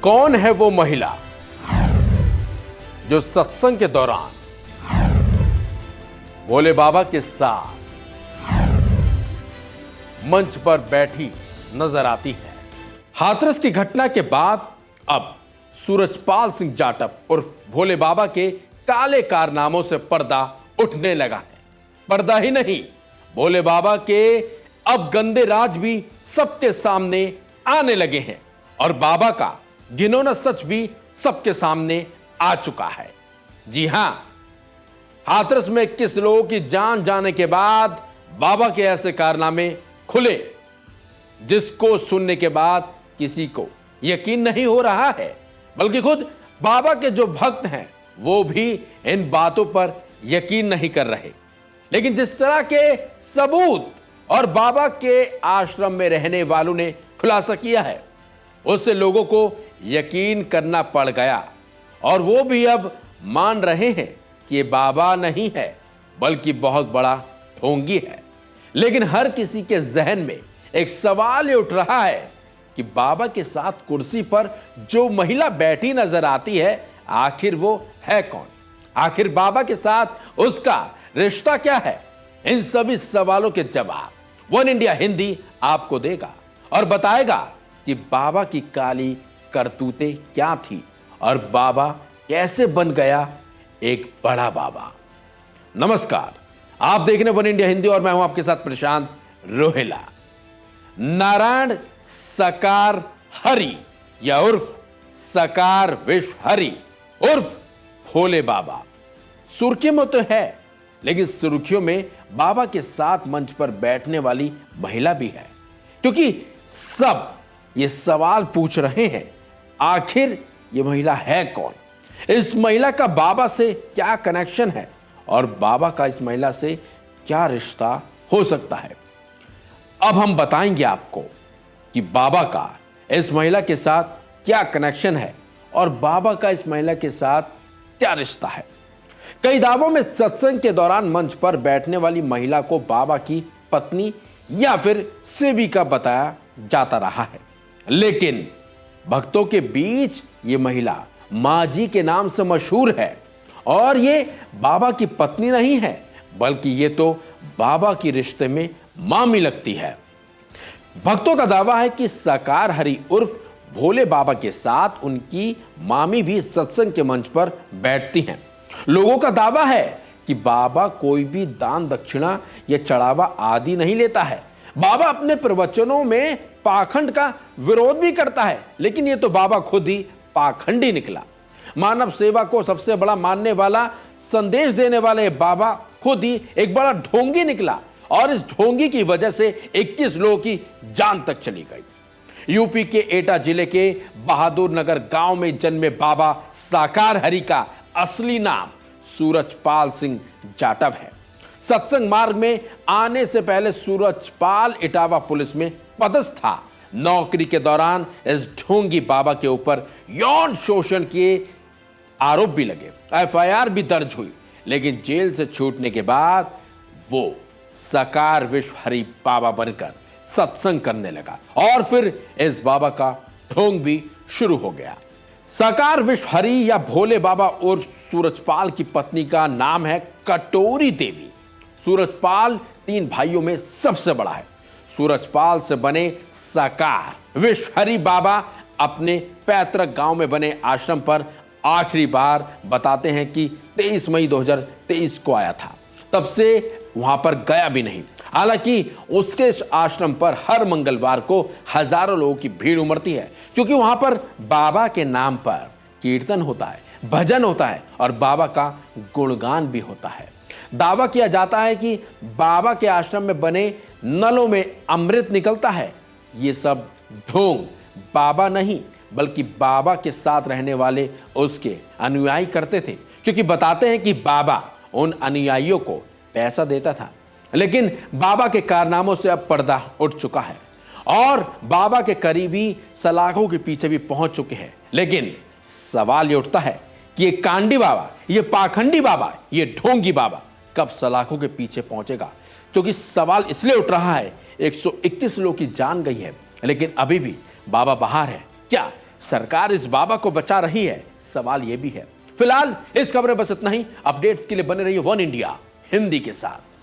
कौन है वो महिला जो सत्संग के दौरान भोले बाबा के साथ मंच पर बैठी नजर आती है? हाथरस की घटना के बाद अब सूरजपाल सिंह जाटव उर्फ भोले बाबा के काले कारनामों से पर्दा उठने लगा है। पर्दा ही नहीं, भोले बाबा के अब गंदे राज भी सबके सामने आने लगे हैं और बाबा का घिनौना सच भी सबके सामने आ चुका है। जी हां, हाथरस में 21 लोगों की जान जाने के बाद बाबा के ऐसे कारनामे खुले जिसको सुनने के बाद किसी को यकीन नहीं हो रहा है, बल्कि खुद बाबा के जो भक्त हैं वो भी इन बातों पर यकीन नहीं कर रहे। लेकिन जिस तरह के सबूत और बाबा के आश्रम में रहने वालों ने खुलासा किया है, उससे लोगों को यकीन करना पड़ गया और वो भी अब मान रहे हैं कि ये बाबा नहीं है बल्कि बहुत बड़ा ढोंगी है। लेकिन हर किसी के जहन में एक सवाल ये उठ रहा है कि बाबा के साथ कुर्सी पर जो महिला बैठी नजर आती है, आखिर वो है कौन? आखिर बाबा के साथ उसका रिश्ता क्या है? इन सभी सवालों के जवाब वन इंडिया हिंदी आपको देगा और बताएगा कि बाबा की काली करतूतें क्या थी और बाबा कैसे बन गया एक बड़ा बाबा। नमस्कार, आप देख रहे हैं वन इंडिया हिंदी और मैं हूं आपके साथ प्रशांत रोहिला। नारायण सकार हरि या उर्फ सकार विश्व हरि उर्फ भोले बाबा सुर्खियों में तो है, लेकिन सुर्खियों में बाबा के साथ मंच पर बैठने वाली महिला भी है, क्योंकि सब ये सवाल पूछ रहे हैं, आखिर ये महिला है कौन? इस महिला का बाबा से क्या कनेक्शन है और बाबा का इस महिला से क्या रिश्ता हो सकता है? अब हम बताएंगे आपको कि बाबा का इस महिला के साथ क्या कनेक्शन है और बाबा का इस महिला के साथ क्या रिश्ता है। कई दावों में सत्संग के दौरान मंच पर बैठने वाली महिला को बाबा की पत्नी या फिर सेविका बताया जाता रहा है, लेकिन भक्तों के बीच ये महिला मां जी के नाम से मशहूर है और ये बाबा की पत्नी नहीं है, बल्कि ये तो बाबा की रिश्ते में मामी लगती है। भक्तों का दावा है कि सकार हरि उर्फ भोले बाबा के साथ उनकी मामी भी सत्संग के मंच पर बैठती हैं। लोगों का दावा है कि बाबा कोई भी दान दक्षिणा या चढ़ावा आदि नहीं लेता है। बाबा अपने प्रवचनों में पाखंड का विरोध भी करता है, लेकिन ये तो बाबा खुद ही पाखंडी निकला। मानव सेवा को सबसे बड़ा मानने वाला, संदेश देने वाले बाबा खुद ही एक बड़ा ढोंगी निकला और इस ढोंगी की वजह से 21 लोगों की जान तक चली गई। यूपी के एटा जिले के बहादुर नगर गांव में जन्मे बाबा साकार हरि का असली नाम सूरजपाल सिंह जाटव है। सत्संग मार्ग में आने से पहले सूरजपाल इटावा पुलिस में पदस्थ था। नौकरी के दौरान इस ढोंगी बाबा के ऊपर यौन शोषण के आरोप भी लगे, एफआईआर भी दर्ज हुई, लेकिन जेल से छूटने के बाद वो सकार विश्व हरि बाबा बनकर सत्संग करने लगा और फिर इस बाबा का ढोंग भी शुरू हो गया। सकार विश्व हरि या भोले बाबा और सूरजपाल की पत्नी का नाम है कटोरी देवी। सूरजपाल 3 भाइयों में सबसे बड़ा है। सूरजपाल से बने सकार विश्व हरि बाबा अपने पैतृक गांव में बने आश्रम पर आखिरी बार बताते हैं कि 23 मई 2023 को आया था। तब से वहां पर गया भी नहीं। हालांकि उसके आश्रम पर हर मंगलवार को हजारों लोगों की भीड़ उमड़ती है, क्योंकि वहां पर बाबा के नाम पर कीर्तन होता है, भजन होता है और बाबा का गुणगान भी होता है। दावा किया जाता है कि बाबा के आश्रम में बने नलों में अमृत निकलता है। ये सब ढोंग बाबा नहीं बल्कि बाबा के साथ रहने वाले उसके अनुयायी करते थे, क्योंकि बताते हैं कि बाबा उन अनुयायियों को पैसा देता था। लेकिन बाबा के कारनामों से अब पर्दा उठ चुका है और बाबा के करीबी सलाखों के पीछे भी पहुंच चुके हैं। लेकिन सवाल ये उठता है कि ये कांडी बाबा, ये पाखंडी बाबा, ये ढोंगी बाबा कब सलाखों के पीछे पहुंचेगा? क्योंकि सवाल इसलिए उठ रहा है, 121 लोगों की जान गई है, लेकिन अभी भी बाबा बाहर है। क्या सरकार इस बाबा को बचा रही है? सवाल यह भी है। फिलहाल इस खबर में बस इतना ही। अपडेट्स के लिए बने रहिए वन इंडिया हिंदी के साथ।